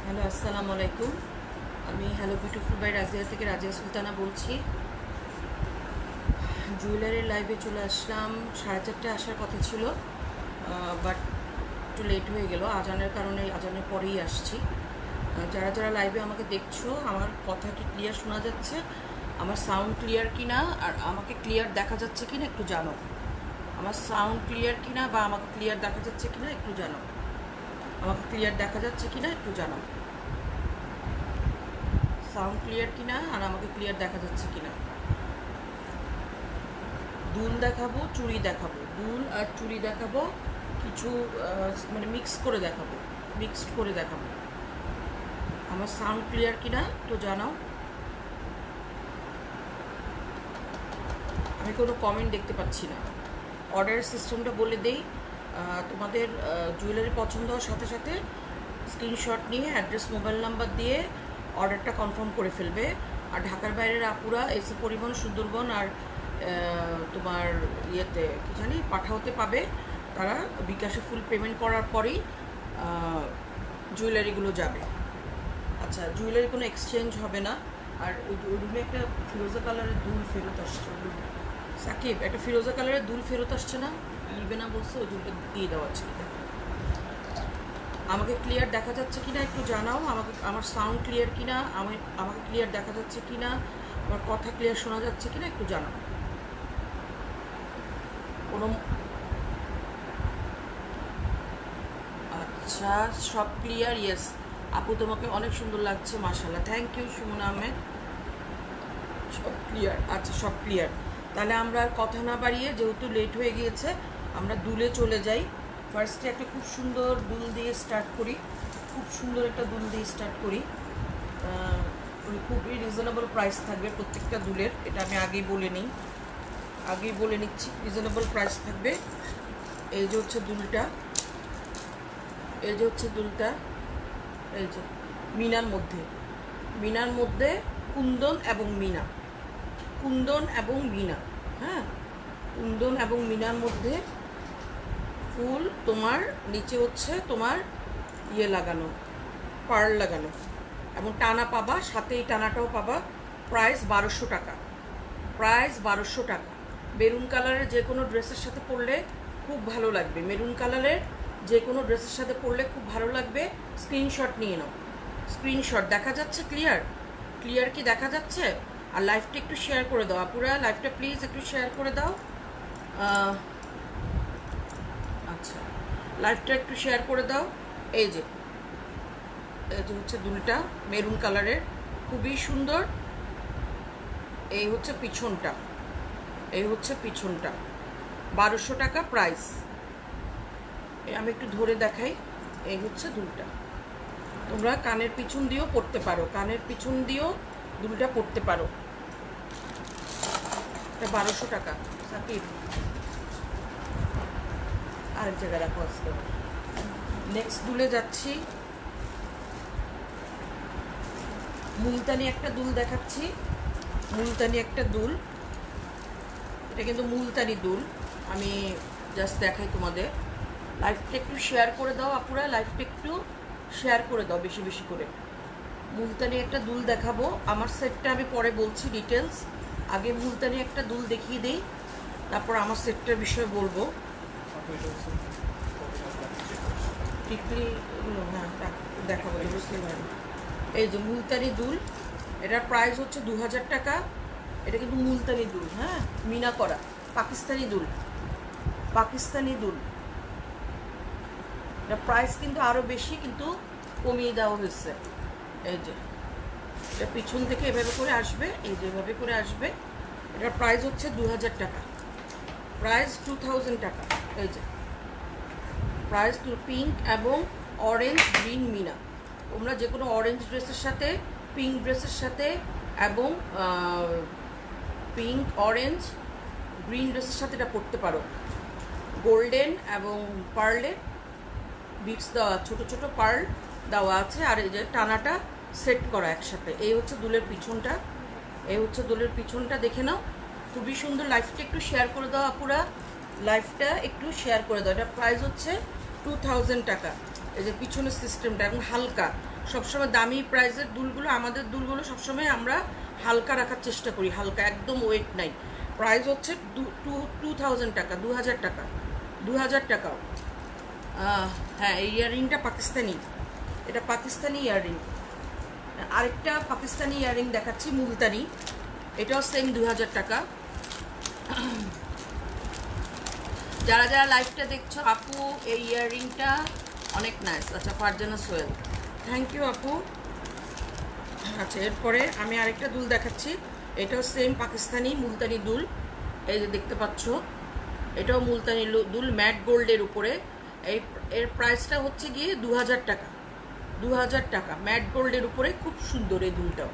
Hello, আসসালামু আলাইকুম। আমি হ্যালো বিউটিফুল বাই রাজিয়া থেকে রাজিয়া সুলতানা বলছি। জুয়েলারির লাইভে চলে আসলাম। 4:30 আসার কথা ছিল, বাট একটু লেট হয়ে গেল আজানের কারণে। আজানের পরেই আসছি। যারা যারা লাইভে আমাকে দেখছো, আমার কথা কি ক্লিয়ার শোনা যাচ্ছে? আমার সাউন্ড ক্লিয়ার কিনা আর আমাকে ক্লিয়ার দেখা যাচ্ছে কিনা একটু জানো। আমার সাউন্ড ক্লিয়ার কিনা বা আমাকে ক্লিয়ার দেখা যাচ্ছে কিনা একটু জানো। আমাকে ক্লিয়ার দেখা যাচ্ছে কিনা একটু জানো। সাউন্ড ক্লিয়ার কিনা আর আমাকে ক্লিয়ার দেখা যাচ্ছে কিনা। দুল দেখাবো, চুড়ি দেখাবো, দুল আর চুড়ি দেখাবো, কিছু মানে মিক্সড করে দেখাবো। আমার সাউন্ড ক্লিয়ার কিনা তো জানাও। আমি কোনো কমেন্ট দেখতে পাচ্ছি না। অর্ডার সিস্টেমটা বলে দেই। তোমাদের জুয়েলারি পছন্দ হওয়ার সাথে সাথে স্ক্রিনশট নিয়ে অ্যাড্রেস, মোবাইল নাম্বার দিয়ে অর্ডারটা কনফার্ম করে ফেলবে। আর ঢাকার বাইরের আপুরা এসি পরিবহন, সুন্দরবন আর তোমার ইয়েতে কী জানি পাঠাওতে পাবে। তারা বিকাশে ফুল পেমেন্ট করার পরেই জুয়েলারিগুলো যাবে। আচ্ছা, জুয়েলারি কোনো এক্সচেঞ্জ হবে না। আর ওই রুমে একটা ফিরোজা কালারের দুল ফেরত আসছে। সাকিব, একটা ফিরোজা কালারের দুল ফেরত আসছে না, নিবে না বলছে, ওই দুলটা দিয়ে দেওয়া ছিল। আমাকে ক্লিয়ার দেখা যাচ্ছে কিনা একটু জানাও। আমার সাউন্ড ক্লিয়ার কিনা, আমাকে ক্লিয়ার দেখা যাচ্ছে কিনা, আমার কথা ক্লিয়ার শোনা যাচ্ছে কিনা একটু জানাও। কোনো আচ্ছা, সব ক্লিয়ার। ইয়েস আপু, তোমাকে অনেক সুন্দর লাগছে, মাশাআল্লাহ, থ্যাংক ইউ সুমন আহমেদ। সব ক্লিয়ার, আচ্ছা সব ক্লিয়ার। তাহলে আমরা আর কথা না বাড়িয়ে, যেহেতু লেট হয়ে গিয়েছে, আমরা দুলে চলে যাই। ফার্স্টে একটা খুব সুন্দর দুল দিয়ে স্টার্ট করি। খুবই রিজনেবল প্রাইস থাকবে প্রত্যেকটা দুলের। এটা আমি আগেই বলে নিচ্ছি, রিজনেবল প্রাইস থাকবে। এই যে হচ্ছে দুলটা, এই যে মিনার মধ্যে কুন্দন এবং মিনা, হ্যাঁ, কুন্দন এবং মিনার মধ্যে ফুল। তোমার নিচে হচ্ছে তোমার ইয়ে লাগানো, পার্ল লাগানো, এবং টানা পাবা, সাথে এই টানাটাও পাবা। প্রাইস 1200 টাকা। মেরুন কালারের যে কোনো ড্রেসের সাথে পরলে খুব ভালো লাগবে। স্ক্রিনশট নিয়ে নাও। স্ক্রিনশট দেখা যাচ্ছে? ক্লিয়ার কি দেখা যাচ্ছে? আর লাইভটা একটু শেয়ার করে দাও আপুরা, লাইভটা প্লিজ একটু শেয়ার করে দাও। আচ্ছা, লাইভটা একটু শেয়ার করে দাও। এই যে হচ্ছে দুলটা মেরুন কালারের, খুবই সুন্দর। এই হচ্ছে পিছনটা, 1200 টাকা প্রাইস। আমি একটু ধরে দেখাই। এই হচ্ছে দুলটা। তোমরা কানের পিছন দিয়েও পরতে পারো, এটা 1200 টাকা। সাকিব, আরেক জায়গায় রাখো আজকে। নেক্সট দুলে যাচ্ছি। মুলতানি একটা দুল দেখাচ্ছি। এটা কিন্তু মুলতানি দুল। আমি জাস্ট দেখাই তোমাদের। লাইভটা একটু শেয়ার করে দাও আপুরা, বেশি বেশি করে। মুলতানি একটা দুল দেখাবো। আমার সেটটা আমি পরে বলছি ডিটেলস। আগে মুলতানি একটা দুল দেখিয়ে দিই, তারপর আমার সেটটার বিষয়ে বলবো। টিকলি হ্যাঁ দেখাবো। এই যে মুলতানি দুল, এটার প্রাইস হচ্ছে 2000 টাকা। এটা কিন্তু মুলতানি দুল, হ্যাঁ, মিনা করা পাকিস্তানি দুল। এটা প্রাইস কিন্তু আরও বেশি, কিন্তু কমিয়ে দেওয়া হয়েছে। এই যে এটা পিছন থেকে এভাবে করে আসবে, এটার প্রাইস হচ্ছে 2000 টাকা, প্রাইস 2000 টাকা। এই যে প্রাইস পিঙ্ক এবং অরেঞ্জ গ্রিন মিনা। তোমরা যে কোনো অরেঞ্জ ড্রেসের সাথে, পিঙ্ক ড্রেসের সাথে এবং পিঙ্ক, অরেঞ্জ, গ্রিন ড্রেসের সাথে এটা পরতে পারো। গোল্ডেন এবং পার্লের বিটস দেওয়া, ছোট ছোট পার্ল দেওয়া আছে। আর এই যে টানাটা সেট করা একসাথে। এই হচ্ছে দুলের পিছনটা, দেখে নাও, খুবই সুন্দর। লাইফটা একটু শেয়ার করে দাও আপুরা, এটা প্রাইস হচ্ছে 2000 টাকা। এই যে পিছনের সিস্টেমটা এবং হালকা। সবসময় দামি প্রাইসের দুলগুলো, আমাদের দুলগুলো সবসময় আমরা হালকা রাখার চেষ্টা করি, হালকা, একদম ওয়েট নাই। প্রাইস হচ্ছে 2000 টাকা, 2000 টাকা, 2000 টাকাও। হ্যাঁ, এই ইয়াররিংটা পাকিস্তানি, এটা পাকিস্তানি ইয়াররিং। আরেকটা পাকিস্তানি ইয়াররিং দেখাচ্ছি, মুলতানি, এটাও সেম 2000 টাকা। যারা যারা লাইভটা দেখছো, আপু এই ইয়াররিংটা অনেক নাইস। আচ্ছা, ফারজানা সোহেল, থ্যাংক ইউ আপু। আচ্ছা, এরপরে আমি আরেকটা দুল দেখাচ্ছি, এটাও সেম পাকিস্তানি মুলতানি দুল। এই যে দেখতে পাচ্ছ, এটাও মুলতানি দুল, ম্যাট গোল্ডের উপরে। এর প্রাইসটা হচ্ছে গিয়ে 2000 টাকা, 2000 টাকা, ম্যাট গোল্ডের উপরে। খুব সুন্দর এই দুলটাও,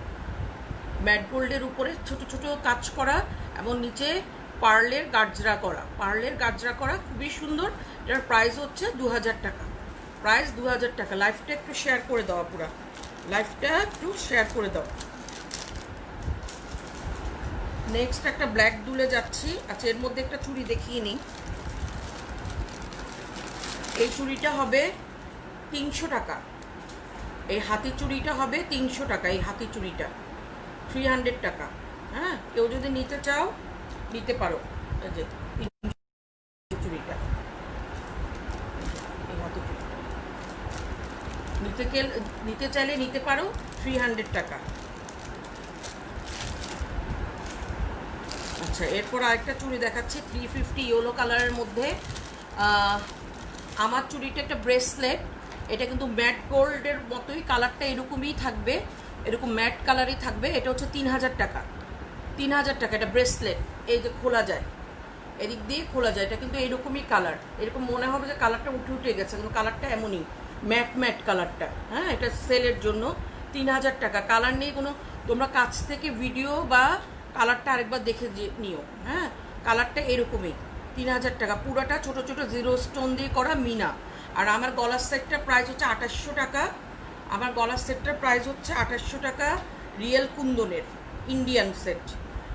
ম্যাট গোল্ডের উপরে ছোট ছোট কাজ করা এবং নিচে পার্লের গাজরা করা, পার্লের গাজরা করা, খুবই সুন্দর। এটার প্রাইস হচ্ছে 2000 টাকা, প্রাইস 2000 টাকা। লাইফটা একটু শেয়ার করে দাও পুরা, লাইফটা একটু শেয়ার করে দাও। নেক্সট একটা ব্ল্যাক দুলে যাচ্ছি। আচ্ছা, এর মধ্যে একটা চুড়ি দেখিয়ে নিই। এই চুড়িটা হবে 300 টাকা, এই হাতি চুড়িটা হবে 300 টাকা, এই হাতি চুড়িটা 300 টাকা। হ্যাঁ, কেউ যদি নিতে চাও নিতে পারো। এই যে চুড়িটা, এই হাতি চুড়িটা নিতে চাইলে নিতে পারো, 300 টাকা। আচ্ছা, এরপর আরেকটা চুড়ি দেখাচ্ছি, 350 ইয়েলো কালারের মধ্যে। আমার চুড়িটা একটা ব্রেসলেট, এটা কিন্তু ম্যাট গোল্ডের মতোই, কালারটা এরকমই থাকবে, এরকম ম্যাট কালারই থাকবে। এটা হচ্ছে 3000 টাকা, 3000 টাকা। এটা ব্রেসলেট, এই যে খোলা যায়, এদিক দিয়ে খোলা যায়। এটা কিন্তু এরকমই কালার, এরকম মনে হবে যে কালারটা উঠে উঠে গেছে, কিন্তু কালারটা এমনই ম্যাট ম্যাট কালারটা। হ্যাঁ, এটা সেলের জন্য 3000 টাকা। কালার নেই কোনো, তোমরা কাছ থেকে ভিডিও বা কালারটা আরেকবার দেখে নিও। হ্যাঁ, কালারটা এরকমই, 3000 টাকা। পুরোটা ছোট ছোট জিরো স্টোন দিয়ে করা মিনা। আর আমার গলার সেটটার প্রাইস হচ্ছে 2800 টাকা, আমার গলার সেটটার প্রাইস হচ্ছে 2800 টাকা। রিয়েল কুন্দনের ইন্ডিয়ান সেট,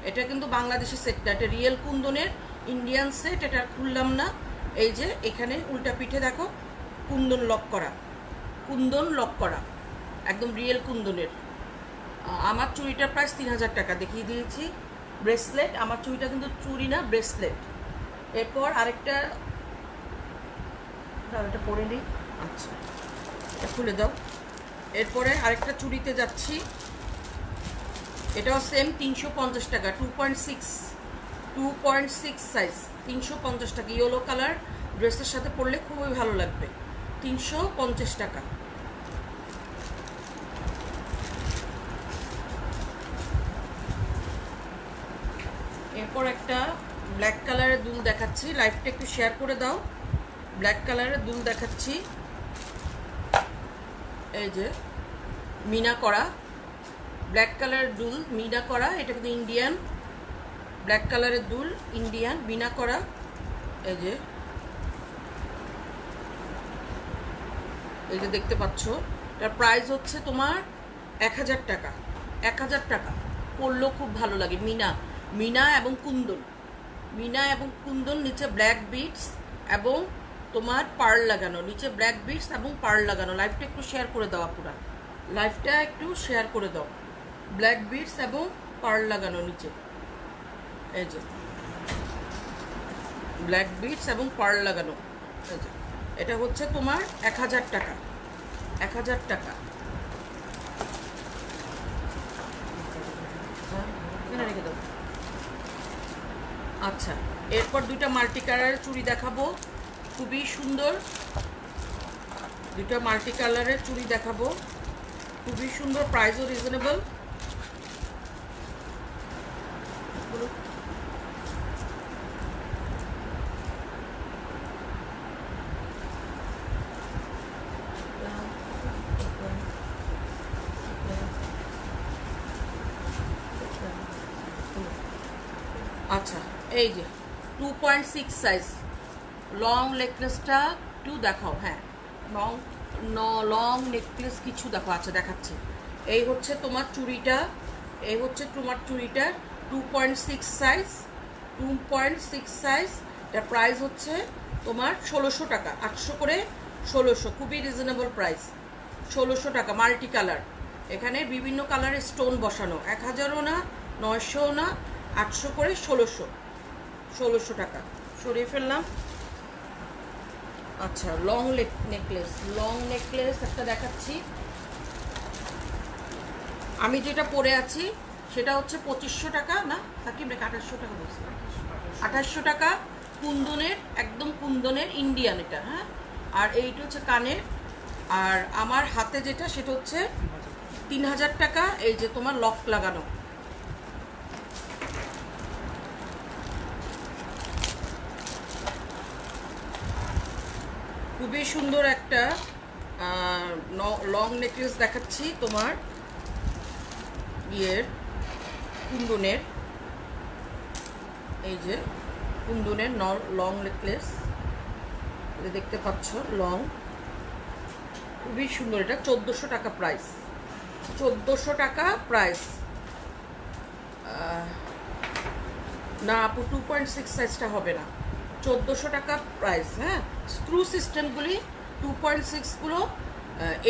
এটা কিন্তু বাংলাদেশি সেট না, এটা রিয়েল কুন্দনের ইন্ডিয়ান সেট। এটা খুললাম না, এই যে এখানে উল্টা পিঠে দেখো কুন্দন লক করা, কুন্দন লক করা, একদম রিয়েল কুন্দনের। আমার চুড়িটার প্রাইস 3000 টাকা দেখিয়ে দিয়েছি। ব্রেসলেট, আমার চুড়িটা কিন্তু চুড়ি না, ব্রেসলেট। এরপর আরেকটা, এটা পরে নিই। আচ্ছা, এটা খুলে দাও। এরপরে আরেকটা চুড়িতে যাচ্ছি, এটাও সেম 350 টাকা, 2.6 সাইজ, 350 টাকা। ইয়েলো কালার, ড্রেসের সাথে পরলে খুবই ভালো লাগবে, 350 টাকা। এরপর একটা ব্ল্যাক কালারের দুল দেখাচ্ছি, লাইভটা একটু শেয়ার করে দাও। ব্ল্যাক কালারের দুল দেখাচ্ছি, এই যে মিনা করা ব্ল্যাক কালারের দুল, মিনা করা। এটা কিন্তু ইন্ডিয়ান ব্ল্যাক কালারের দুল, ইন্ডিয়ান মিনা করা। এই যে দেখতে পাচ্ছ, এটার প্রাইস হচ্ছে তোমার 1000 টাকা, 1000 টাকা। পরলেও খুব ভালো লাগে। মিনা এবং কুন্দন, মিনা এবং কুন্দন, নিচে ব্ল্যাক বিটস এবং তোমার পার্ল লাগানো, নিচে ব্ল্যাক বিটস এবং পার্ল লাগানো। লাইভটা একটু শেয়ার করে দাও আপুরা, লাইভটা একটু শেয়ার করে দাও। ব্ল্যাক বিটস এবং পার্ল লাগানো নিচে, এই যে ব্ল্যাক বিটস এবং পার্ল লাগানো। এই যে এটা হচ্ছে তোমার 1000 টাকা, 1000 টাকা। রেখে দাও। আচ্ছা, এরপর দুইটা মাল্টি কালারের চুড়ি দেখাবো, খুবই সুন্দর। দুইটা মাল্টি কালারের চুড়ি দেখাবো, খুবই সুন্দর, প্রাইসও রিজনেবল। আচ্ছা, এই যে 2.6 সাইজ, লং নেকলেসটা একটু দেখাও। হ্যাঁ, লং নেকলেস কিছু দেখো। আচ্ছা, দেখাচ্ছি। এই হচ্ছে তোমার চুড়িটা, এই হচ্ছে তোমার চুড়িটা 2.6 সাইজ, 2.6 সাইজ। এটার প্রাইস হচ্ছে তোমার 1600 টাকা, 800 করে 1600, খুবই রিজনেবল প্রাইস। 1600 টাকা, মাল্টি কালার। এখানে বিভিন্ন কালারের স্টোন বসানো, 1000ও না, 900ও না, 800 করে 1600 টাকা। সরিয়ে ফেললাম। আচ্ছা, লং নেকলেস একটা দেখাচ্ছি। আমি যেটা পরে আছি সেটা হচ্ছে 2500 টাকা, না সাকিব রেখে 2800 টাকা বলছি, 2800 টাকা। কুন্দনের, একদম কুন্দনের ইন্ডিয়ান এটা, হ্যাঁ। আর এইটা হচ্ছে কানের। আর আমার হাতে যেটা সেটা হচ্ছে 3000 টাকা। এই যে তোমার লক লাগানো, খুবই সুন্দর একটা লং নেকলেস দেখাচ্ছি তোমার ইয়ের কুন্দনের। এই যে কুন্দনের লং নেকলেস, দেখতে পাচ্ছ, লং, খুবই সুন্দর। এটা 1400 টাকা প্রাইস, 1400 টাকা প্রাইস। না আপু 2.6 সাইজটা হবে না, 1400 টাকা প্রাইস। হ্যাঁ, স্ক্রু সিস্টেমগুলি 2.6গুলো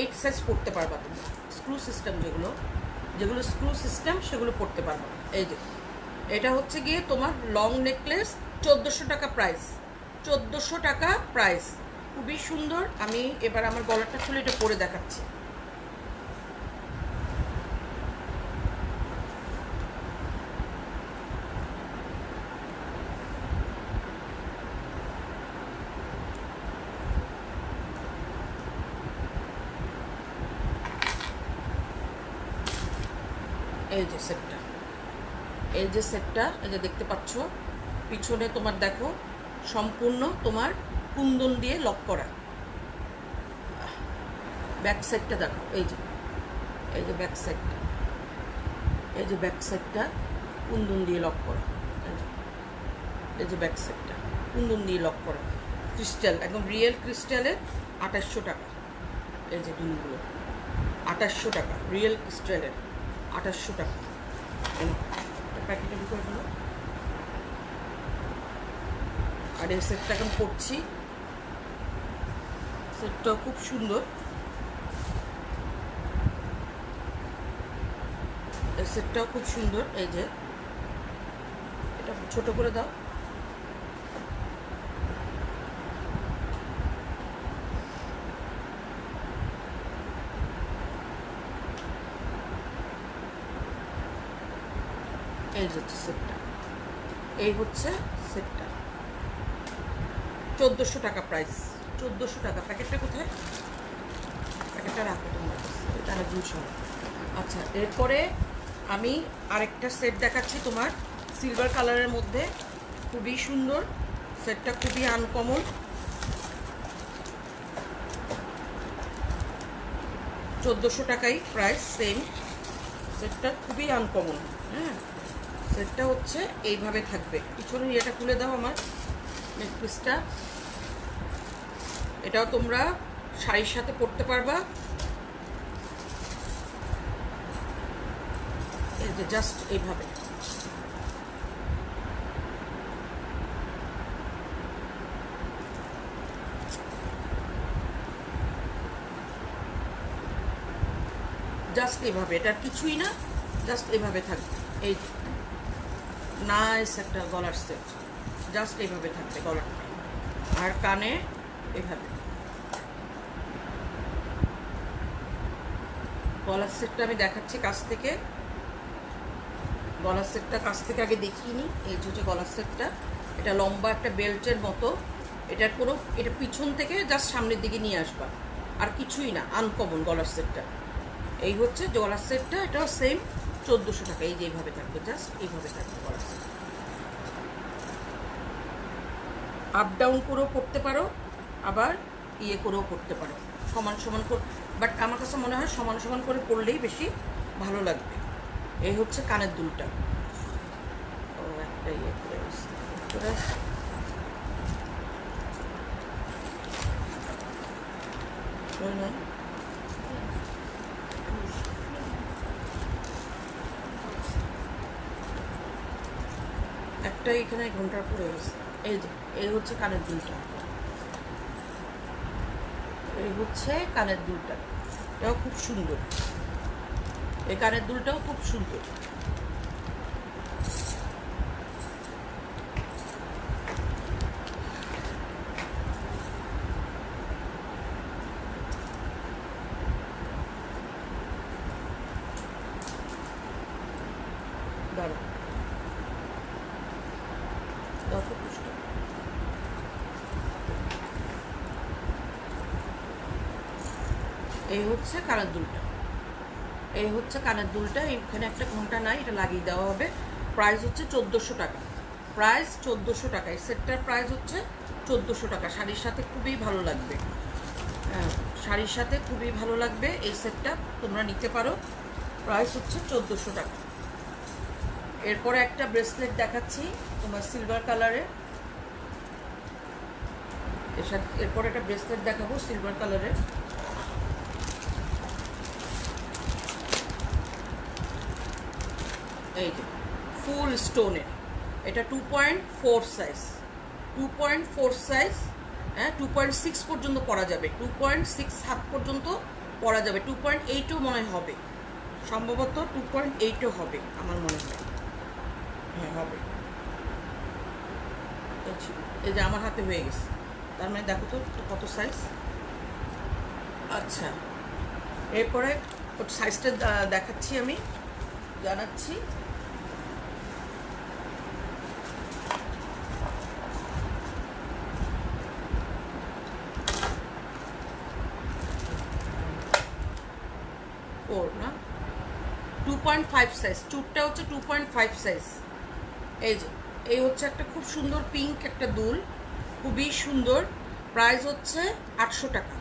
8 সাইজ পড়তে পারবা তুমি। স্ক্রু সিস্টেম যেগুলো স্ক্রু সিস্টেম সেগুলো পড়তে পারবা। এই যে এটা হচ্ছে গিয়ে তোমার লং নেকলেস, 1400 টাকা প্রাইস, 1400 টাকা প্রাইস। খুবই সুন্দর। আমি এবার আমার গলাটা খুলে এটা পরে দেখাচ্ছি। এই যে সেটটা, এই যে দেখতে পাচ্ছ, পিছনে তোমার দেখো সম্পূর্ণ তোমার কুন্দন দিয়ে লক করা। ব্যাক সাইডটা দেখো, এই যে ব্যাক সাইডটা, এই যে ব্যাক সাইডটা কুন্দন দিয়ে লক করা। এই যে ব্যাক সাইডটা কুন্দন দিয়ে লক করা, ক্রিস্টাল, একদম রিয়েল ক্রিস্টালের। 2800 টাকা। এই যে দুলগুলো 2800 টাকা, রিয়েল ক্রিস্টালের 2800 টাকা। প্যাকেটের উপর হলো। আর এই সেটটা এখন পড়ছি, সেটটাও খুব সুন্দর। এই সেটটাও খুব সুন্দর। এই যে এটা ছোট করে দাও। এই হচ্ছে সেটটা, এই হচ্ছে সেটটা, 1400 টাকা প্রাইস, 1400 টাকা। প্যাকেটটা কোথায়? প্যাকেটটা রাখো তোমার কাছে, তারা দুশো। আচ্ছা, এরপরে আমি আরেকটা সেট দেখাচ্ছি তোমার সিলভার কালারের মধ্যে, খুবই সুন্দর সেটটা, খুবই আনকমন। 1400 টাকাই প্রাইস, সেম। সেটটা খুবই আনকমন। হ্যাঁ, সেটটা হচ্ছে এইভাবে থাকবে। পিছনে এটা খুলে দাও আমার নেকপিসটা। এটাও তোমরা শাড়ির সাথে পরতে পারবা। এই যে জাস্ট এইভাবে, জাস্ট এইভাবে, এটার কিছুই না, জাস্ট এইভাবে থাকবে। এই নাইস একটা গলার সেট, জাস্ট এইভাবে থাকবে গলাটা। আর কানে এভাবে। গলার সেটটা আমি দেখাচ্ছি কাছ থেকে। গলার সেটটা কাছ থেকে আগে দেখিনি। এই যে গলার সেটটা, এটা লম্বা একটা বেল্টের মতো। এটার কোনো, এটা পিছন থেকে জাস্ট সামনের দিকে নিয়ে আসবা, আর কিছুই না, আনকমন গলার সেটটা। এই হচ্ছে গলার সেটটা, এটাও সেম 1400 টাকা। এই যে এইভাবে থাকবে, জাস্ট এইভাবে থাকবে গলার সেট। আপ ডাউন করেও পড়তে পারো, আবার ইয়ে করেও পড়তে পারো, সমান সমান করে। বাট আমার কাছে মনে হয় সমান সমান করে পড়লেই বেশি ভালো লাগবে। এই হচ্ছে কানের দুলটা। ও একটা ইয়ে করে একটা এখানে ঘন্টার পরে গেছে। এই যে এই হচ্ছে কানের দুলটা। এই হচ্ছে কানের দুলটা, এটাও খুব সুন্দর, এই কানের দুলটাও খুব সুন্দর। দাঁড়া দেখো পুষ্ট, এই হচ্ছে কানের দুলটা, এই হচ্ছে কানের দুলটা। এখানে একটা ঘন্টা নাই, এটা লাগিয়ে দেওয়া হবে। প্রাইস হচ্ছে 1400 টাকা, প্রাইস 1400 টাকা। এই সেটটার প্রাইস হচ্ছে 1400 টাকা। শাড়ির সাথে খুবই ভালো লাগবে, হ্যাঁ শাড়ির সাথে খুবই ভালো লাগবে। এই সেটটা তোমরা নিতে পারো, প্রাইস হচ্ছে 1400 টাকা। এরপরে একটা ব্রেসলেট দেখাচ্ছি তোমার সিলভার কালারের, এর সাথে এরপরে একটা ব্রেসলেট দেখাবো সিলভার কালারের। এই যে ফুল স্টোনের, এটা 2.4 সাইজ, 2.4 সাইজ, হ্যাঁ 2.6 পর্যন্ত পরা যাবে, 2.6 হাত পর্যন্ত পরা যাবে, 2.8ও মনে হবে, সম্ভবত 2.8ও হবে আমার মনে হয়, হ্যাঁ হবে। এই যে আমার হাতে হয়ে গেছে, তার মানে দেখো তো কত সাইজ। আচ্ছা এরপরে সাইজটা দেখাচ্ছি, আমি জানাচ্ছি। ওর না 2.5 সাইজ, চুটটা হচ্ছে 2.5 সাইজ। এই যে এই হচ্ছে একটা খুব সুন্দর পিঙ্ক একটা দুল, খুবই সুন্দর। প্রাইস হচ্ছে 800 টাকা,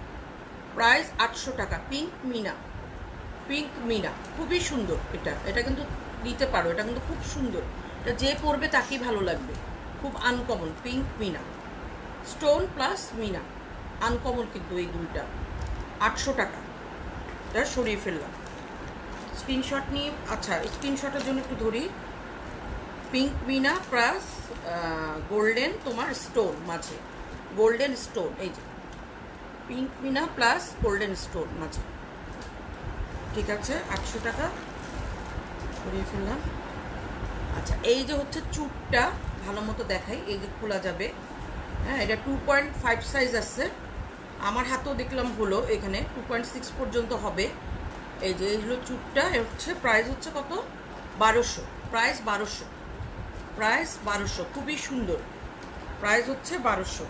প্রাইস 800 টাকা। পিঙ্ক মিনা, পিঙ্ক মিনা খুবই সুন্দর। এটা এটা কিন্তু নিতে পারো, এটা কিন্তু খুব সুন্দর, এটা যে পরবে তাকেই ভালো লাগবে। খুব uncommon, pink meena, stone plus meena, uncommon কিন্তু এই দুলটা। 800 টাকা, এটা সরিয়ে ফেললাম, স্ক্রিনশট নিয়ে। আচ্ছা স্ক্রিনশটের জন্য একটু ধরি, পিঙ্ক মিনা প্লাস গোল্ডেন তোমার স্টোন মাঝে, গোল্ডেন স্টোন, এই যে pink meena plus golden stone মাঝে, ঠিক আছে 800 টাকা, সরিয়ে ফেললাম। আচ্ছা এই যে হচ্ছে চুটটা, ভালো মতো দেখাই, এই যে খোলা যাবে, হ্যাঁ এটা 2.5 সাইজ আছে, আমার হাতেও দেখলাম হলো, এখানে 2.6 পর্যন্ত হবে। এই যে এইগুলো চুটটা, হচ্ছে প্রাইস হচ্ছে কত, 1200, প্রাইস 1200, প্রাইস 1200, খুবই সুন্দর, প্রাইস হচ্ছে 1200।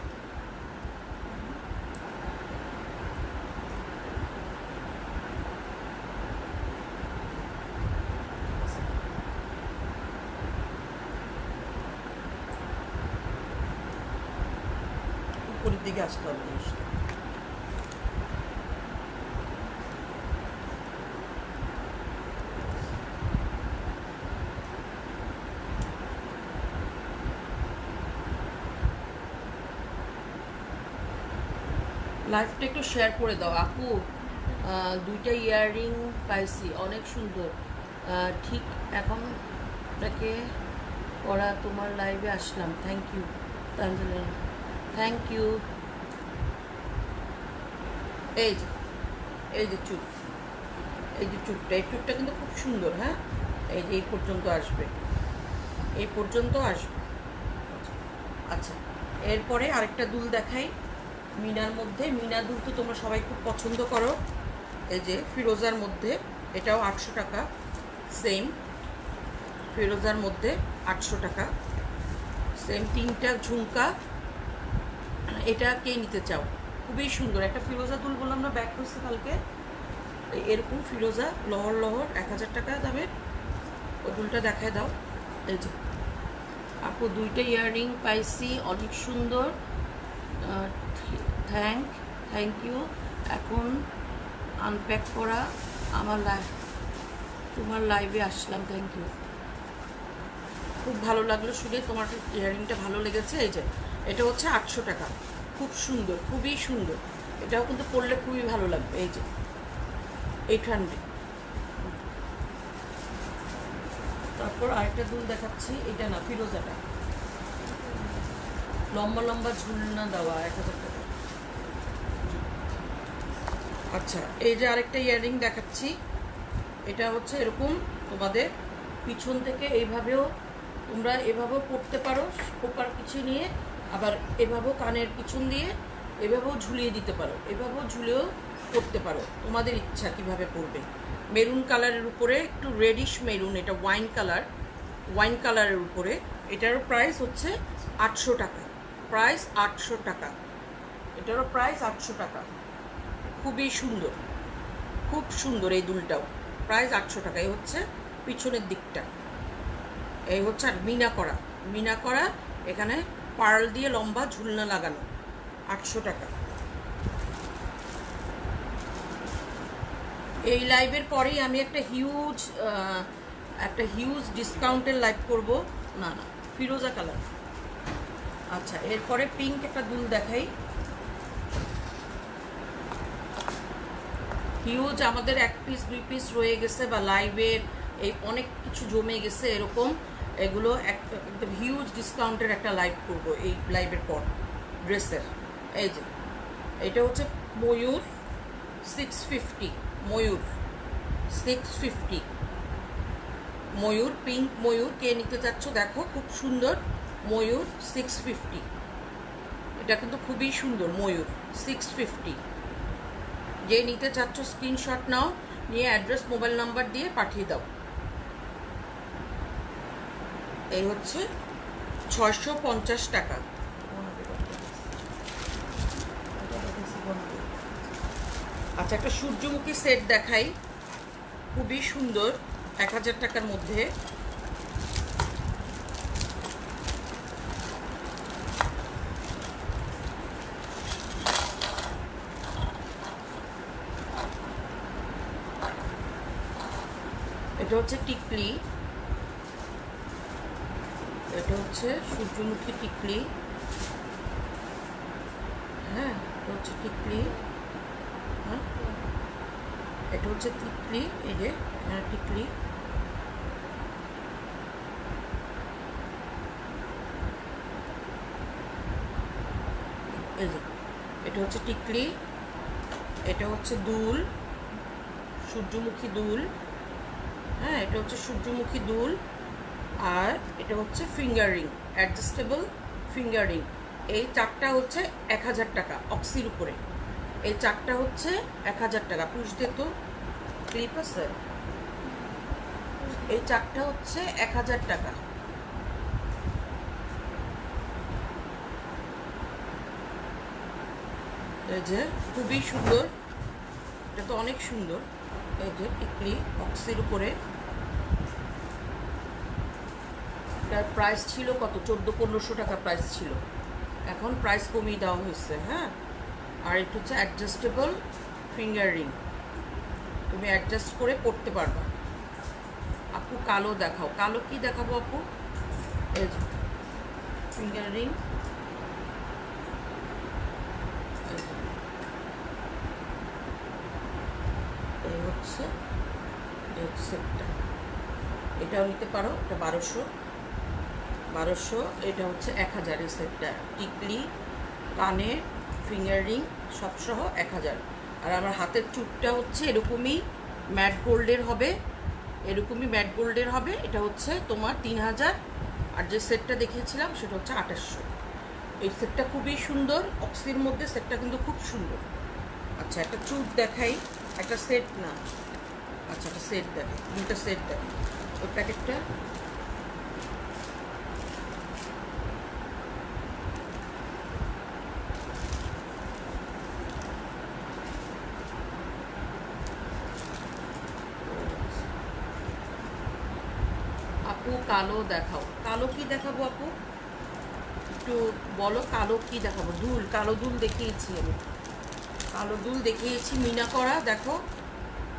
উপরের দিকে আসতে হবে জিনিসটা। লাইভটা একটু শেয়ার করে দাও আপু। দুইটা ইয়াররিং পাইছি, অনেক সুন্দর, ঠিক এখন এটাকে পড়া তোমার লাইভে আসলাম, thank you Tanzila, thank you. এই যে এই যে চুপ, এই যে চুপটা, এই চুপটা কিন্তু খুব সুন্দর, হ্যাঁ এই যে এই পর্যন্ত আসবে, এই পর্যন্ত আসবে। আচ্ছা এরপরে আরেকটা দুল দেখাই মিনার মধ্যে, মিনা দুল তো তোমরা সবাই খুব পছন্দ করো। এই যে ফিরোজার মধ্যে, এটাও 800 টাকা, সেম ফিরোজার মধ্যে 800 টাকা, সেম তিনটা ঝুমকা। এটা কে নিতে চাও, খুবই সুন্দর একটা ফিরোজা দুল, বললাম না ব্যাক করছে কালকে, এরকম ফিরোজা লহর লহর 1000 টাকা দামে, ও দুলটা দেখায় দাও। এই যে আপু দুইটা ইয়াররিং পাইছি, অনেক সুন্দর, থ্যাংক ইউ। এখন আনপ্যাক করা আমার তোমার লাইভে আসলাম, থ্যাংক ইউ, খুব ভালো লাগলো শুনে, তোমার ইয়াররিংটা ভালো লেগেছে। এই যে এটা হচ্ছে 800 টাকা, খুব সুন্দর, খুবই সুন্দর, এটাও কিন্তু পরলে খুবই ভালো লাগবে। এই যে 800। তারপর আরেকটা দুল দেখাচ্ছি, এটা না ফিরোজাটা, লম্বা লম্বা ঝুলনা দেওয়া, 1000 টাকা। আচ্ছা, এই যে আরেকটা ইয়াররিং দেখাচ্ছি। এটা হচ্ছে এরকম তোমাদের পিছন থেকে এইভাবেও তোমরা এভাবেও পরতে পারো, কোপার পিছিয়ে নিয়ে, আবার এভাবেও কানের পিছন দিয়ে এভাবেও ঝুলিয়ে দিতে পারো, এভাবেও ঝুলেও পরতে পারো, তোমাদের ইচ্ছা কিভাবে পরবে। মেরুন কালারের উপরে, একটু রেডিশ মেরুন, এটা ওয়াইন কালারের উপরে। এটারও প্রাইস হচ্ছে 800 টাকা, প্রাইস 800 টাকা, এটারও প্রাইস 800 টাকা। খুবই সুন্দর, খুব সুন্দর এই দুলটাও, প্রাইস 800 টাকা। এই হচ্ছে পিছনের দিকটা, এই হচ্ছে আর মিনা করা এখানে পার্ল দিয়ে লম্বা ঝুলনা লাগানো, 800 টাকা। এই লাইভের পরেই আমি একটা হিউজ ডিসকাউন্টের লাইভ করব। না ফিরোজা কালার। আচ্ছা, এরপরে পিঙ্ক একটা দুল দেখাই। হিউজ আমাদের 1 পিস 2 পিস রয়ে গেছে, বা লাইভের এই অনেক কিছু জমে গেছে এরকম, এগুলো একদম হিউজ ডিসকাউন্টের একটা লাইভ করব এই লাইভের পর ড্রেসের। এই যে এটা হচ্ছে ময়ূর 650, ময়ূর 650, ময়ূর পিঙ্ক ময়ূর। কে নিতে চাচ্ছ দেখো, খুব সুন্দর ময়ূর 650। এটা কিন্তু খুবই সুন্দর ময়ূর 650। যে নিতে চাচ্ছ স্ক্রিনশট নাও, নিয়ে অ্যাড্রেস মোবাইল নাম্বার দিয়ে পাঠিয়ে দাও। এই হচ্ছে 650 টাকা। আচ্ছা, একটা সূর্যমুখী সেট দেখাই, খুবই সুন্দর, 1000 টাকার মধ্যে। এটা হচ্ছে টিকলি, এটা হচ্ছে সূর্যমুখী টিকলি। হ্যাঁ, এটা হচ্ছে টিকলি। হ্যাঁ, এটা হচ্ছে টিকলি। এই যে টিকলি, এই যে এটা হচ্ছে টিকলি, এটা হচ্ছে দুল, সূর্যমুখী দুল। হ্যাঁ, এটা হচ্ছে সূর্যমুখী দুল, আর এটা হচ্ছে finger ring, adjustable finger ring. এই চারটা হচ্ছে 1000 টাকা অক্সির উপরে। এই চারটা হচ্ছে 1000 টাকা। পুষ দে তো, ক্লিপ আছে। এই চারটা হচ্ছে 1000 টাকা। এই যে খুবই সুন্দর, এটা তো অনেক সুন্দর। এই যে টিকলি অক্সির উপরে। এটার প্রাইস ছিল কত, 1400-1500 টাকা প্রাইস ছিল, এখন প্রাইস কমিয়ে দেওয়া হয়েছে। হ্যাঁ, আর এটা হচ্ছে অ্যাডজাস্টেবল ফিঙ্গার রিং, তুমি অ্যাডজাস্ট করে পরতে পারবা। আপু কালো দেখাও, কালো কি দেখাবো আপু? এই যে ফিঙ্গার রিং, এই হচ্ছে সেটটা, এটাও নিতে পারো। এটা 1200, এটা হচ্ছে 1000। এই সেটটা টিকলি, কানে, ফিঙ্গার রিং সবসহ 1000। আর আমার হাতের চুপটা হচ্ছে এরকমই ম্যাট গোল্ডের হবে, এরকমই ম্যাট গোল্ডের হবে। এটা হচ্ছে তোমার 3000, আর যে সেটটা দেখিয়েছিলাম সেটা হচ্ছে 2800। এই সেটটা খুবই সুন্দর, অক্সির মধ্যে সেটটা কিন্তু খুব সুন্দর। আচ্ছা, একটা চুপ দেখাই, একটা সেট না, আচ্ছা একটা সেট দেখাই, দুটা সেট দেখাই। ওই প্যাকেটটা আপু কালো দেখাও, কালো কি দেখাবো আপু একটু বলো, কালো কি দেখাবো? দুল, কালো দুল দেখিয়েছি আমি, কালো দুল দেখিয়েছি মিনা করা, দেখো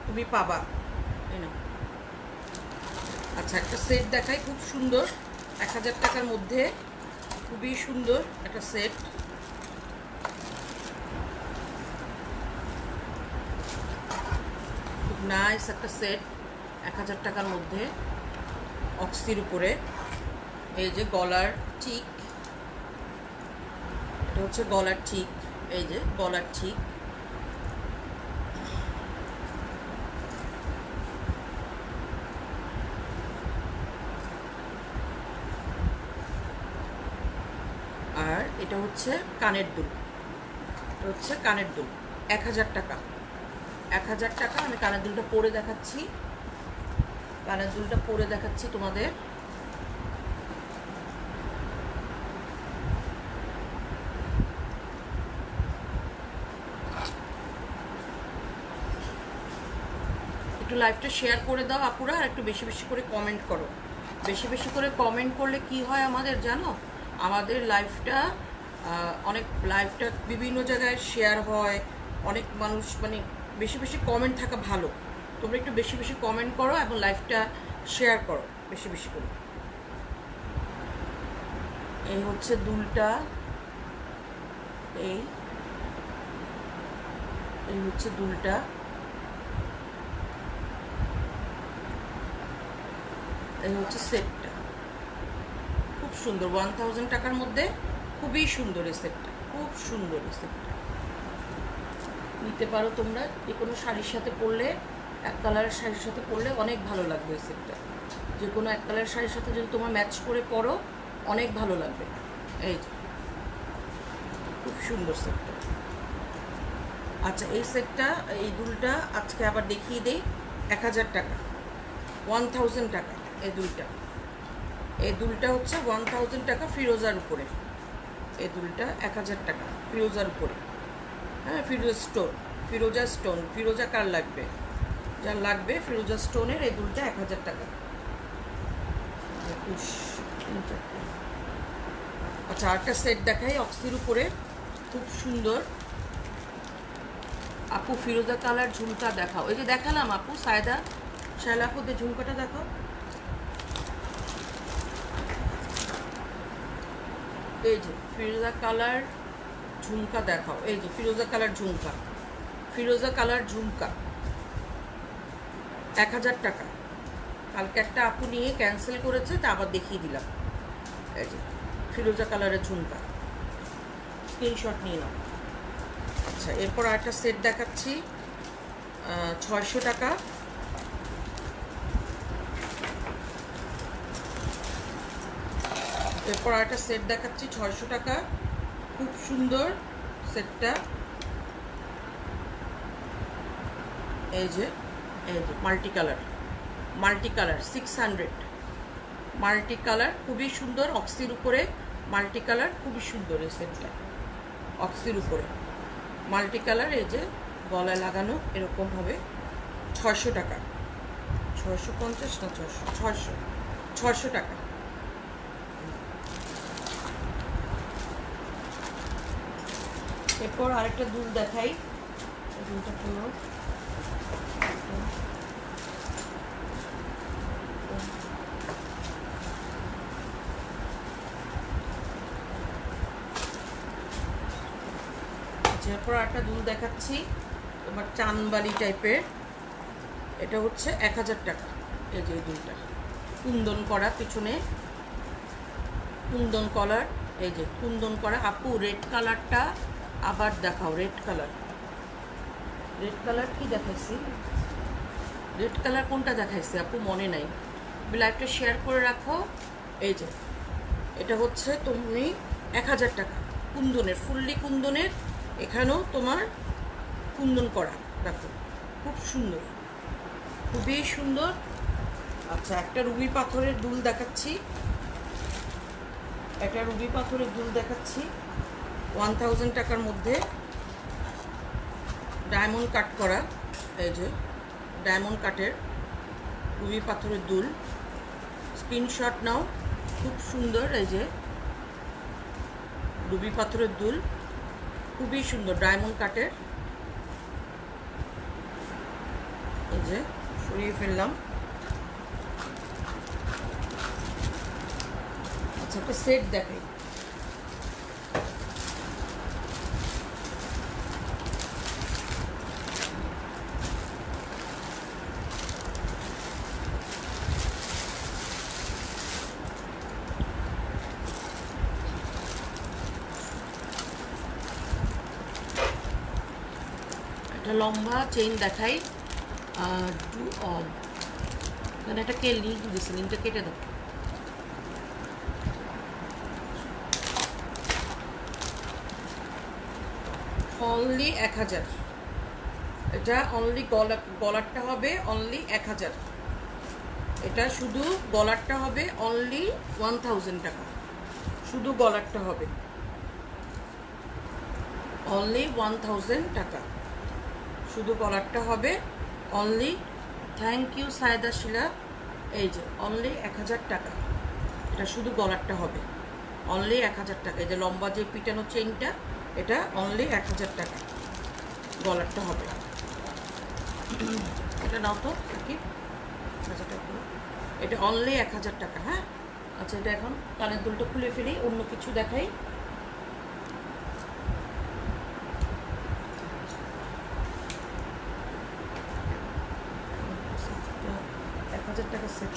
তুমি পাবা। আচ্ছা, একটা সেট দেখাই, খুব সুন্দর, 1000 টাকার মধ্যে, খুবই সুন্দর একটা সেট। খুব নাইস একটা সেট, 1000 টাকার মধ্যে, অক্সির উপরে। এই যে গলার ঠিক, এটা হচ্ছে গলার ঠিক, এই যে গলার ঠিক। এটা হচ্ছে কানের দুল, এটা হচ্ছে কানের দুল 1000 টাকা। 1000 টাকা। আমি কানের দুলটা পরে দেখাচ্ছি, কানের দুলটা পরে দেখাচ্ছি তোমাদের। একটু লাইভটা শেয়ার করে দাও আপুরা, আর একটু বেশি বেশি করে কমেন্ট করো। বেশি বেশি করে কমেন্ট করলে কি হয় আমাদের জানো, আমাদের লাইভটা বিভিন্ন জায়গায় শেয়ার হয়, অনেক মানুষ মানে বেশি বেশি কমেন্ট থাকা ভালো। তোমরা একটু বেশি বেশি কমেন্ট করো এবং লাইভটা শেয়ার করো বেশি বেশি করে। এই হচ্ছে দুলটা, এই হচ্ছে দুলটা। এই হচ্ছে সেটটা, খুব সুন্দর। 1000 টাকার মধ্যে খুবই সুন্দর এই সেটটা, খুব সুন্দর এই সেটটা। নিতে পারো তোমরা, যে কোনো শাড়ির সাথে পরলে, এক কালারের শাড়ির সাথে পরলে অনেক ভালো লাগবে এই সেটটা। যে কোনো এক কালারের শাড়ির সাথে যদি তোমার ম্যাচ করে পরো অনেক ভালো লাগবে। এই যে খুব সুন্দর সেটটা। আচ্ছা, এই সেটটা, এই দুলটা আজকে আবার দেখিয়ে দেই। 1000 টাকা, 1000 টাকা এই দুলটা। এই দুলটা হচ্ছে 1000 টাকা ফিরোজার উপরে। এই দুলটা 1000 টাকা ফিরোজার উপরে। হ্যাঁ, ফিরোজা স্টোন, ফিরোজা কার লাগবে, যার লাগবে ফিরোজা স্টোনের এই দুলটা 1000 টাকা। আচ্ছা, আরেকটা সেট দেখাই অক্সির উপরে, খুব সুন্দর। আপু ফিরোজা কালার ঝুমকা দেখাও। এই যে দেখালাম আপু, শায়লা আপুদের ঝুমকাটা দেখাও। এই যে ফিরোজা কালার ঝুমকা দেখাও। এই যে ফিরোজা কালার ঝুমকা, ফিরোজা কালার ঝুমকা 1000 টাকা। কালকে একটা আপু নিয়ে ক্যান্সেল করেছে, তা আবার দেখিয়ে দিলাম। এই যে ফিরোজা কালারের ঝুমকা, স্ক্রিনশট নিয়ে নাও। আচ্ছা, এরপর আরেকটা সেট দেখাচ্ছি 600 টাকা। এরপর আরেকটা সেট দেখাচ্ছি 600 টাকা, খুব সুন্দর সেটটা। এই যে মাল্টি কালার 600, মাল্টি কালার খুবই সুন্দর। অক্সির উপরে মাল্টি কালার, খুবই সুন্দর এই সেটটা। অক্সির উপরে মাল্টি কালার, এই যে গলায় লাগানো এরকম হবে। 600 টাকা, 650 না 600 টাকা। এরপর আরেকটা দুল দেখাই, দুলটা পুরো এরপর একটা দুল দেখাচ্ছি তোমার চানবালি টাইপের। এটা হচ্ছে 1000 টাকা। এই যে দুলটা কুন্দন করা, পিছনে কুন্দন কলার, এই যে কুন্দন করা। আপু রেড কালারটা আবার দেখাও। রেড কালার কি দেখাইছি, রেড কালার কোনটা দেখাইছি আপু মনে নাই, লাইভটা শেয়ার করে রাখো। এই যে এটা হচ্ছে তুমি 1000 টাকা কুন্দনের, ফুললি কুন্দনের। এখানেও তোমার কুন্দন করা, দেখো খুব সুন্দর, খুবই সুন্দর। আচ্ছা, একটা রুবি পাথরের দুল দেখাচ্ছি, 1000 টাকার মধ্যে ডায়মন্ড কাট করা। এই যে ডায়মন্ড কাটের রুবি পাথরের দুল, স্ক্রিনশট নাও, খুব সুন্দর। এই যে রুবি পাথরের দুল, খুবই সুন্দর, ডায়মন্ড কাটের। এই যে সরিয়ে ফেললাম। আচ্ছা, একটা সেট দেখাই। একটা লম্বা চেইন দেখাই, ডু অল। এখানে একটা কে লিঙ্ক দিচ্ছে, লিঙ্কটা কেটে দাও। অনলি 1000। এটা অনলি গলারটা হবে অনলি 1000। এটা শুধু গলারটা হবে অনলি 1000 টাকা। শুধু গলারটা হবে অনলি 1000 টাকা। শুধু গলারটা হবে অনলি। থ্যাংক ইউ সায়দা শিলা। এই যে অনলি 1000 টাকা। এটা শুধু গলারটা হবে অনলি 1000 টাকা। এই যে লম্বা যে পিটানো চেইনটা, এটা অনলি 1000 টাকা গলারটা হবে। এটা নাও তো সাকিব, এটা অনলি 1000 টাকা। হ্যাঁ আচ্ছা, এটা এখন কানের দুলটা খুলে ফেলি, অন্য কিছু দেখাই। টাকা সেট।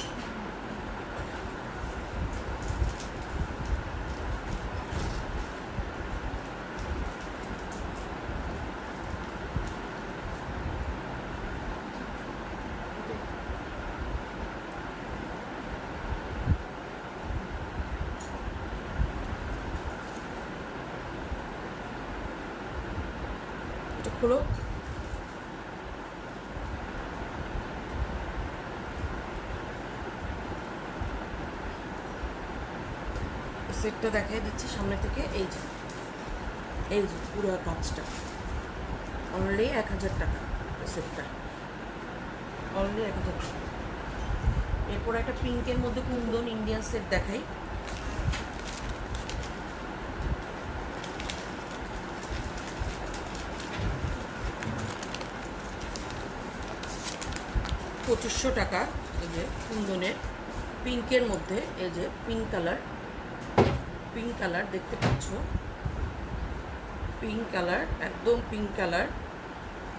এটা খুলো। সেটটা দেখাই দিচ্ছি সামনে থেকে। এই যে পুরো কাজটা অনলি 1000 টাকা। সেটটা অনলি 1000 টাকা। এরপর একটা পিঙ্কের মধ্যে কুন্দন ইন্ডিয়ান সেট দেখাই। $2500 টাকা। এই যে কুন্দনের পিঙ্কের মধ্যে, এই যে পিঙ্ক কালার দেখতে পাচ্ছ, পিঙ্ক কালার, একদম পিঙ্ক কালার,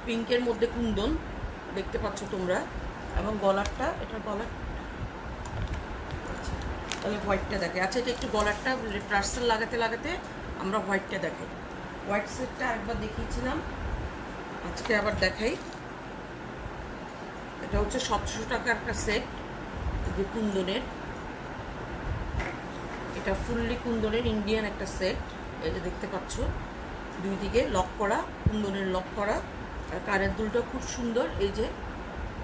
পিঙ্কের মধ্যে কুন্দন দেখতে পাচ্ছ তোমরা। এবং গলারটা, এটা গলার, আচ্ছা তাহলে হোয়াইটটা দেখে। আচ্ছা, এটা একটু গলারটা টার্সেল লাগাতে আমরা হোয়াইটটা দেখাই। হোয়াইট সেটটা একবার দেখিয়েছিলাম, আজকে আবার দেখাই। এটা হচ্ছে 1700 টাকার একটা সেট, যে কুন্দনের, এটা ফুললি কুন্দনের ইন্ডিয়ান একটা সেট। এই যে দেখতে পাচ্ছ, দুই দিকে লক করা, কুন্দনের লক করা। আর কানের দুলটা খুব সুন্দর, এই যে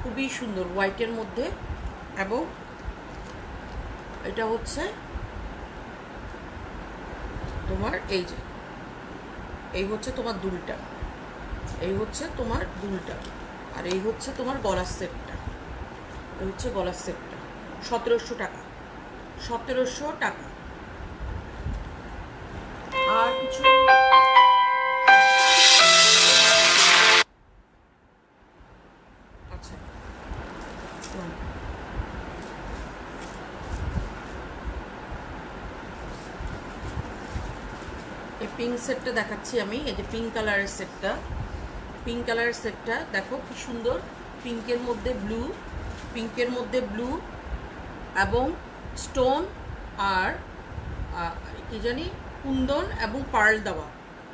খুবই সুন্দর হোয়াইটের মধ্যে। এবং এটা হচ্ছে তোমার, এই হচ্ছে তোমার দুলটা, এই হচ্ছে তোমার দুলটা, আর এই হচ্ছে তোমার গলার সেটটা। এই হচ্ছে গলার সেটটা 1700 টাকা। 1700 টাকা। আর কিছু আচ্ছা, এই পিঙ্ক সেটটা দেখাচ্ছি আমি। এই যে পিঙ্ক কালারের সেটটা দেখো কি সুন্দর। পিঙ্কের মধ্যে ব্লু এবং স্টোন আর কি জানি কুন্দন এবং পার্ল দেওয়া।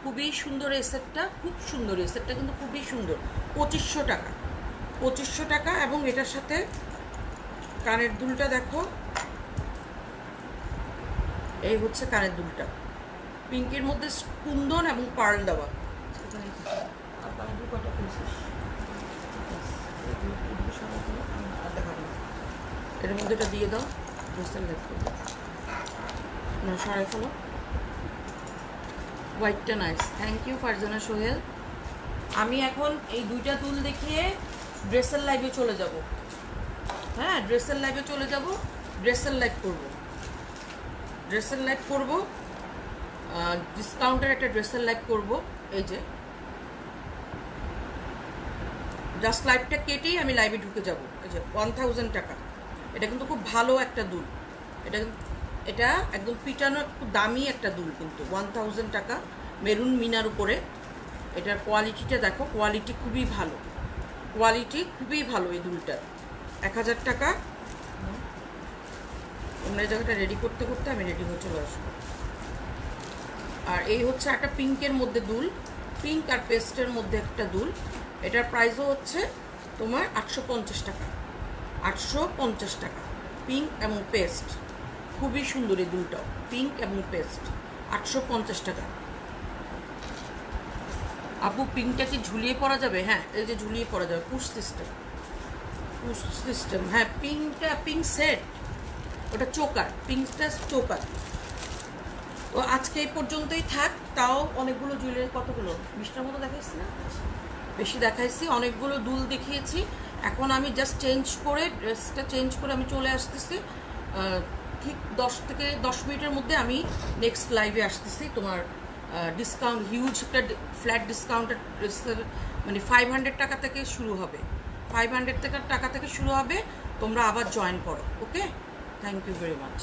খুবই সুন্দর এই সেটটা, খুব সুন্দর এই সেটটা, কিন্তু খুবই সুন্দর। 2500 টাকা। 2500 টাকা। এবং এটার সাথে কানের দুলটা দেখো, এই হচ্ছে কানের দুলটা, পিঙ্কের মধ্যে কুন্দন এবং পার্ল দেওয়া। এর মধ্যে এটা দিয়ে দাও, না সরাই ফেলো। হোয়াইটটা nice. Thank you Farzana Sohel. আমি এখন এই দুইটা দুল দেখিয়ে ড্রেসের লাইভে চলে যাব। হ্যাঁ, ড্রেসের লাইভে চলে যাব, ড্রেসের লাইভ করব, ডিসকাউন্টের একটা ড্রেসের লাইভ করব। এই যে জাস্ট লাইভটা কেটেই আমি লাইভে ঢুকে যাব। এই যে 1000 টাকা। এটা কিন্তু খুব ভালো একটা দুল। এটা একদম পিটানো, খুব দামি একটা দুল কিন্তু। 1000 টাকা, মেরুন মিনার উপরে। এটার কোয়ালিটিটা দেখো, কোয়ালিটি খুবই ভালো এই দুলটার। 1000 টাকা। অন্য জায়গাটা রেডি করতে আমি রেডি হয়ে চলে আসবো। আর এই হচ্ছে একটা পিঙ্কের মধ্যে দুল, পিঙ্ক আর পেস্টের মধ্যে একটা দুল। এটার প্রাইসও হচ্ছে তোমার 850 টাকা। 850 টাকা, পিঙ্ক এবং পেস্ট। খুবই সুন্দর এই দুলটাও, পিঙ্ক এবং পেস্ট। 850 টাকা। আপু পিঙ্কটা কি ঝুলিয়ে পরা যাবে? হ্যাঁ, এই যে ঝুলিয়ে পরা যাবে, পুশ সিস্টেম। হ্যাঁ, পিঙ্ক সেট, ওটা চোকার, পিঙ্কটা চোকার। ও আজকে এই পর্যন্তই থাক। তাও অনেকগুলো জুয়েলারি, কতগুলো 20টার মতো দেখাইছি না, বেশি দেখাইছি, অনেকগুলো দুল দেখিয়েছি। এখন আমি জাস্ট চেঞ্জ করে, ড্রেসটা চেঞ্জ করে আমি চলে আসতেছি। ঠিক 10 মিনিটের মধ্যে আমি নেক্সট লাইভে আসতেছি। তোমার ডিসকাউন্ট, হিউজ একটা ফ্ল্যাট ডিসকাউন্টের ড্রেসের, মানে 500 টাকা থেকে শুরু হবে, 500 টাকা থেকে শুরু হবে। তোমরা আবার জয়েন করো, okay? Thank you very much.